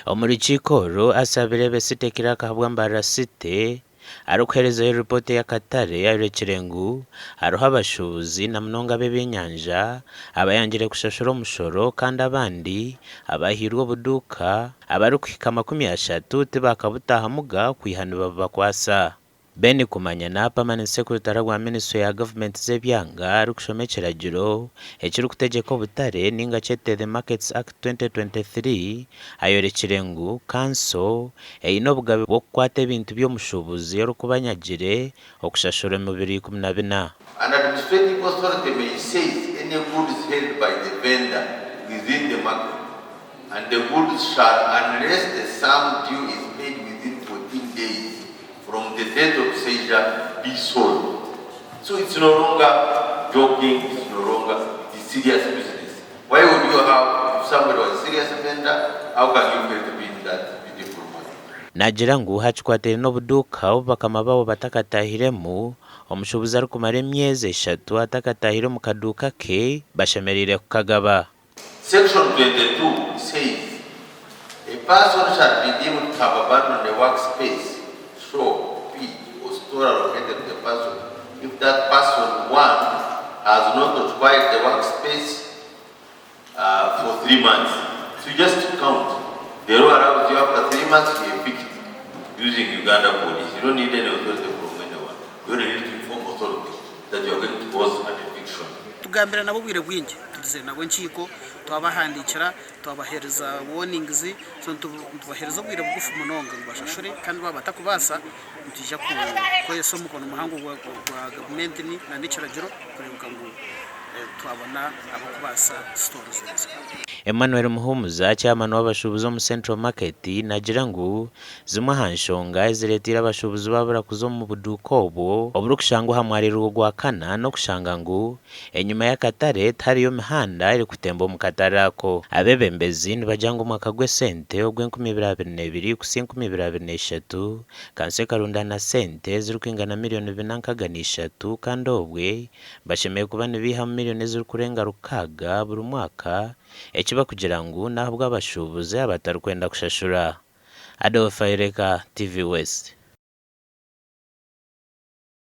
Omurukiko asabire besitekera kahabwa Mbarara City arukuherezayo ripoti y'akatare yarekire ngu hariho abashubuzi na munonga b'ebyenyanja abayangire kushashura omushoro kandi abandi abahirwe obuduuka abarukuhika 30 tibakabutahamuga kwihanibwa bakwasa. Beni kumanya na permanent secretary wa ministry ya government z'ebyanga arikushoma ekiragiro ekirikutegeka obutare ninga kyete the Markets Act 2023 ayorekire ngu Kanso eyina obugabe bw'okukwata ebintu by'omushubuzi orukubanyagire okushashura emibiri 14. An administrative authority may seize any goods held by the vendor within the market, and the goods shall, unless the sum due is paid within 14 days from the date of seizure, be sold. So it's no longer joking, it's no longer serious business. Why would you have, if somebody was a serious vendor, how can you pay to be in that beautiful money? Nagira ngu hakikwatire n'obuduuka obu bakama babo batakatahiremu omushubuzi arikumara emyezi 3 atakatahire mu kaduuka ke bashemereire kukagaba. Section 22 says a person shall be deemed to have abandoned the workspace, shop, pit, or store allocated to the person if that person, one, has not occupied the workspace for 3 months. So just to count, the law allows you after 3 months to evict using Uganda police. You don't need any authority from anyone. You only need to inform authority that you are going to cause an eviction. Tugambira nabo bwire bwingi tuze nabo nkiko twabahandikira twabahereza warnings so tubahereza bwire bugufu munonga bashashure kandi babatakubasa tujya ko yeso mukono muhango gwa government ni na n'ikiragiro kurebuka ngo twabona abakubasa stores zose. Emmanuel Muhumuza chairman w'abashubuzi mu Central Market nagira ngu zimwe hanshonga eziretira abashubuzi babura kuzo mu buduko obwo oburukushangwa hamwariro gwa kana no kushanga ngu enyuma y'akatare tariyo mihanda iri kutemba mu katarako abebembezi nibajanga umwaka gw'esente ogw'2022 ku 2023 Kanso karunda na sente zirukwingana miliyoni 2.3 kandi obwe bashemeye kuba nibiha miliyoni zirukurenga rukaga buri mwaka ekiba kugira ngu naho bw'abashubuzi abatarukwenda kushashura. Adolphe TV West.